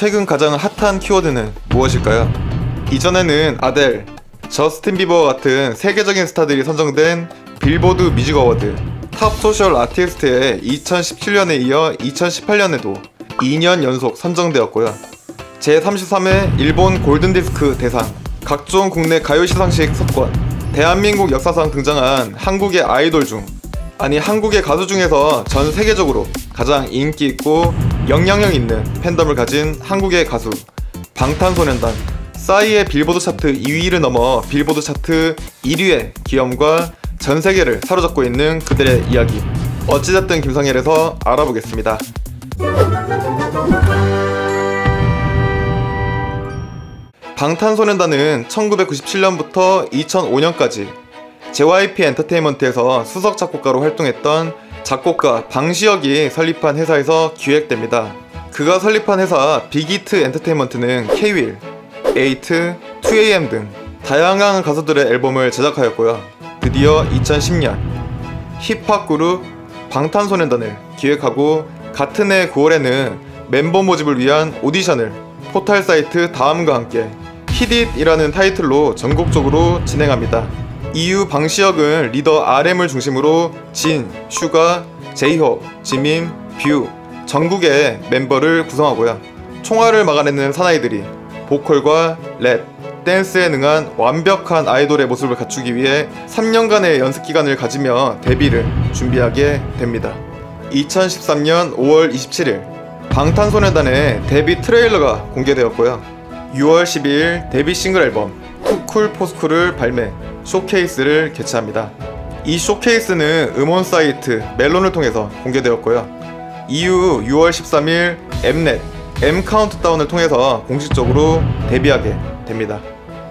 최근 가장 핫한 키워드는 무엇일까요? 이전에는 아델, 저스틴 비버 같은 세계적인 스타들이 선정된 빌보드 뮤직 어워드 탑 소셜 아티스트에 2017년에 이어 2018년에도 2년 연속 선정되었고요. 제33회 일본 골든디스크 대상, 각종 국내 가요 시상식 석권, 대한민국 역사상 등장한 한국의 아이돌 중, 아니 한국의 가수 중에서 전 세계적으로 가장 인기 있고 영향력 있는 팬덤을 가진 한국의 가수 방탄소년단, 싸이의 빌보드 차트 2위를 넘어 빌보드 차트 1위의 기염과 전 세계를 사로잡고 있는 그들의 이야기, 어찌됐든 김상일에서 알아보겠습니다. 방탄소년단은 1997년부터 2005년까지 JYP 엔터테인먼트에서 수석 작곡가로 활동했던 작곡가 방시혁이 설립한 회사에서 기획됩니다. 그가 설립한 회사 빅히트 엔터테인먼트는 K-Will, 에이트, 2AM 등 다양한 가수들의 앨범을 제작하였고요. 드디어 2010년 힙합 그룹 방탄소년단을 기획하고 같은 해 9월에는 멤버 모집을 위한 오디션을 포털 사이트 다음과 함께 히딧이라는 타이틀로 전국적으로 진행합니다. 이후 방시혁은 리더 RM을 중심으로 진, 슈가, 제이홉, 지민, 뷰 전국의 멤버를 구성하고요. 총알을 막아내는 사나이들이 보컬과 랩, 댄스에 능한 완벽한 아이돌의 모습을 갖추기 위해 3년간의 연습기간을 가지며 데뷔를 준비하게 됩니다. 2013년 5월 27일 방탄소년단의 데뷔 트레일러가 공개되었고요. 6월 12일 데뷔 싱글 앨범 투쿨 포스쿨을 발매, 쇼케이스를 개최합니다. 이 쇼케이스는 음원 사이트 멜론을 통해서 공개되었고요. 이후 6월 13일 엠넷, M카운트다운을 통해서 공식적으로 데뷔하게 됩니다.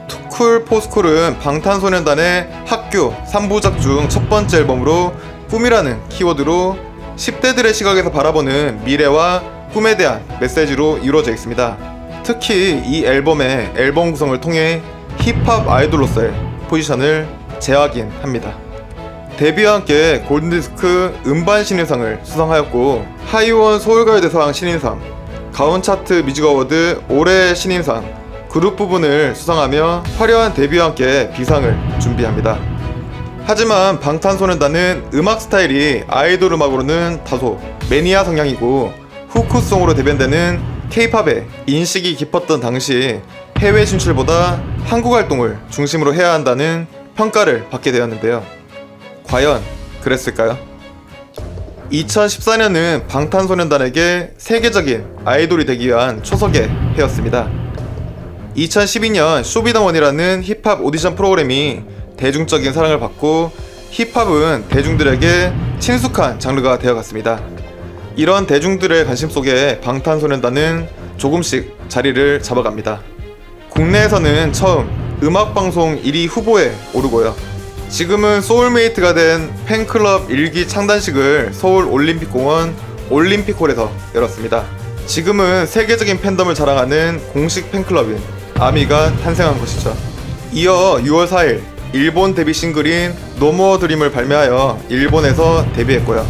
투쿨 포스쿨은 방탄소년단의 학교 3부작 중 첫 번째 앨범으로 꿈이라는 키워드로 10대들의 시각에서 바라보는 미래와 꿈에 대한 메시지로 이루어져 있습니다. 특히 이 앨범의 앨범 구성을 통해 힙합 아이돌로서의 포지션을 재확인합니다. 데뷔와 함께 골든디스크 음반 신인상을 수상하였고 하이원 서울가요대상 신인상, 가온차트 뮤직어워드 올해 신인상, 그룹 부분을 수상하며 화려한 데뷔와 함께 비상을 준비합니다. 하지만 방탄소년단은 음악 스타일이 아이돌 음악으로는 다소 매니아 성향이고 후크송으로 대변되는 K-팝에 인식이 깊었던 당시 해외 진출보다 한국 활동을 중심으로 해야 한다는 평가를 받게 되었는데요. 과연 그랬을까요? 2014년은 방탄소년단에게 세계적인 아이돌이 되기 위한 초석의 해였습니다. 2012년 쇼비더머니라는 힙합 오디션 프로그램이 대중적인 사랑을 받고 힙합은 대중들에게 친숙한 장르가 되어갔습니다. 이런 대중들의 관심 속에 방탄소년단은 조금씩 자리를 잡아갑니다. 국내에서는 처음 음악방송 1위 후보에 오르고요. 지금은 소울메이트가 된 팬클럽 1기 창단식을 서울 올림픽공원 올림픽홀에서 열었습니다. 지금은 세계적인 팬덤을 자랑하는 공식 팬클럽인 아미가 탄생한 것이죠. 이어 6월 4일 일본 데뷔 싱글인 노모어 드림을 발매하여 일본에서 데뷔했고요.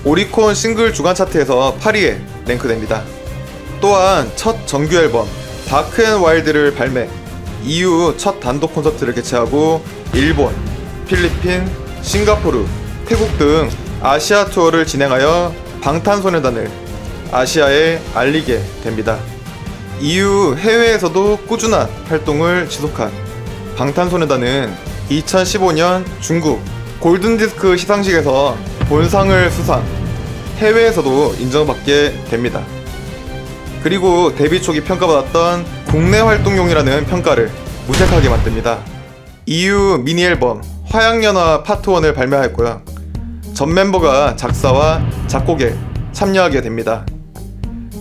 오리콘 싱글 주간 차트에서 8위에 랭크됩니다. 또한 첫 정규 앨범 다크앤와일드를 발매, 이후 첫 단독 콘서트를 개최하고 일본, 필리핀, 싱가포르, 태국 등 아시아 투어를 진행하여 방탄소년단을 아시아에 알리게 됩니다. 이후 해외에서도 꾸준한 활동을 지속한 방탄소년단은 2015년 중국 골든디스크 시상식에서 본상을 수상, 해외에서도 인정받게 됩니다. 그리고 데뷔 초기 평가받았던 국내 활동용이라는 평가를 무색하게 만듭니다. 이후 미니 앨범 화양연화 파트 1을 발매하였고요. 전 멤버가 작사와 작곡에 참여하게 됩니다.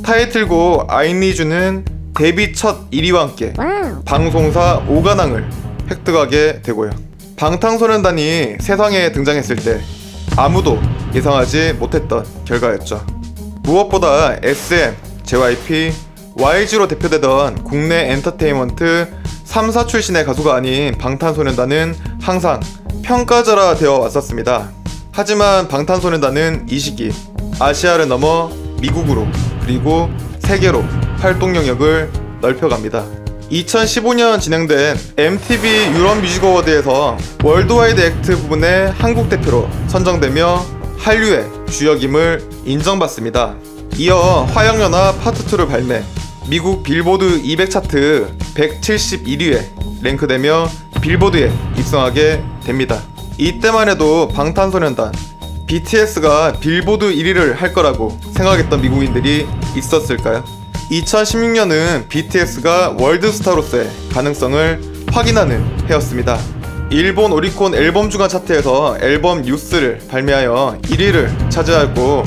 타이틀곡 I Need You는 데뷔 첫 1위와 함께 방송사 5관왕을 획득하게 되고요. 방탄소년단이 세상에 등장했을 때 아무도 예상하지 못했던 결과였죠. 무엇보다 SM, JYP, YG로 대표되던 국내 엔터테인먼트 3사 출신의 가수가 아닌 방탄소년단은 항상 평가자라 되어 왔었습니다. 하지만 방탄소년단은 이 시기 아시아를 넘어 미국으로 그리고 세계로 활동 영역을 넓혀갑니다. 2015년 진행된 MTV 유럽 뮤직 어워드에서 월드와이드 액트 부분의 한국 대표로 선정되며 한류의 주역임을 인정받습니다. 이어 화영연화 파트 2를 발매, 미국 빌보드 200 차트 171위에 랭크되며 빌보드에 입성하게 됩니다. 이때만 해도 방탄소년단 BTS가 빌보드 1위를 할 거라고 생각했던 미국인들이 있었을까요? 2016년은 BTS가 월드스타로서의 가능성을 확인하는 해였습니다. 일본 오리콘 앨범 주간 차트에서 앨범 뉴스를 발매하여 1위를 차지하고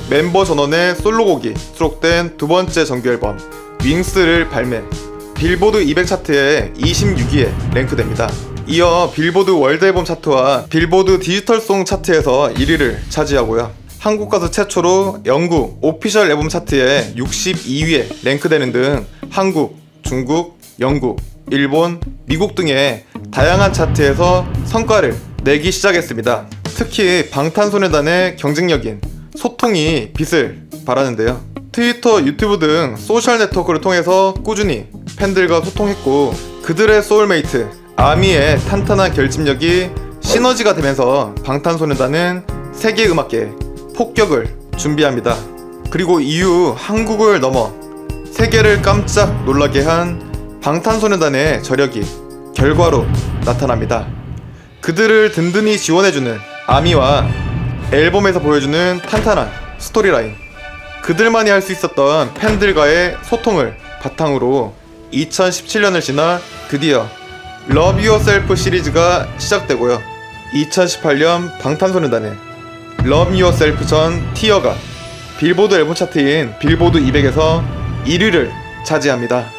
멤버 전원의 솔로곡이 수록된 두 번째 정규 앨범 윙스를 발매, 빌보드 200 차트에 26위에 랭크됩니다. 이어 빌보드 월드 앨범 차트와 빌보드 디지털송 차트에서 1위를 차지하고요. 한국 가수 최초로 영국 오피셜 앨범 차트에 62위에 랭크되는 등 한국, 중국, 영국, 일본, 미국 등의 다양한 차트에서 성과를 내기 시작했습니다. 특히 방탄소년단의 경쟁력인 소통이 빛을 발하는데요. 트위터, 유튜브 등 소셜 네트워크를 통해서 꾸준히 팬들과 소통했고, 그들의 소울메이트 아미의 탄탄한 결집력이 시너지가 되면서 방탄소년단은 세계 음악계에 폭격을 준비합니다. 그리고 이후 한국을 넘어 세계를 깜짝 놀라게 한 방탄소년단의 저력이 결과로 나타납니다. 그들을 든든히 지원해주는 아미와 앨범에서 보여주는 탄탄한 스토리라인, 그들만이 할 수 있었던 팬들과의 소통을 바탕으로 2017년을 지나 드디어 Love Yourself 시리즈가 시작되고요. 2018년 방탄소년단의 Love Yourself 전 티어가 빌보드 앨범 차트인 빌보드 200에서 1위를 차지합니다.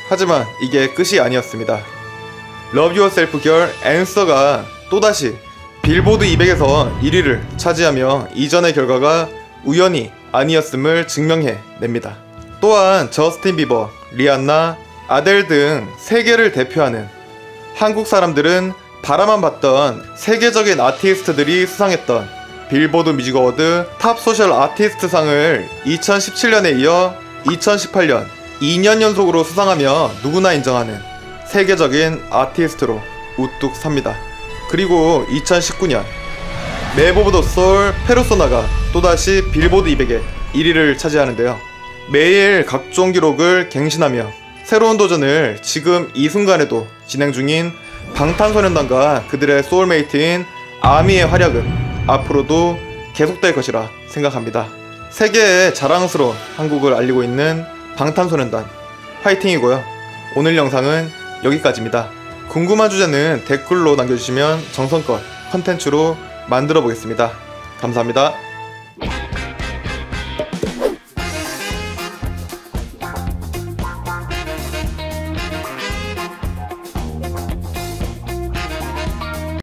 하지만 이게 끝이 아니었습니다. Love Yourself 결 앤서가 또다시 빌보드 200에서 1위를 차지하며 이전의 결과가 우연이 아니었음을 증명해냅니다. 또한 저스틴 비버, 리안나, 아델 등 세계를 대표하는 한국 사람들은 바라만 봤던 세계적인 아티스트들이 수상했던 빌보드 뮤직 어워드 탑 소셜 아티스트 상을 2017년에 이어 2018년 2년 연속으로 수상하며 누구나 인정하는 세계적인 아티스트로 우뚝 삽니다. 그리고 2019년 맵 오브 더 소울 페르소나가 또다시 빌보드 200에 1위를 차지하는데요. 매일 각종 기록을 갱신하며 새로운 도전을 지금 이 순간에도 진행 중인 방탄소년단과 그들의 소울메이트인 아미의 활약은 앞으로도 계속될 것이라 생각합니다. 세계의 자랑스러운 한국을 알리고 있는 방탄소년단 화이팅이고요. 오늘 영상은 여기까지입니다. 궁금한 주제는 댓글로 남겨주시면 정성껏 컨텐츠로 만들어 보겠습니다. 감사합니다.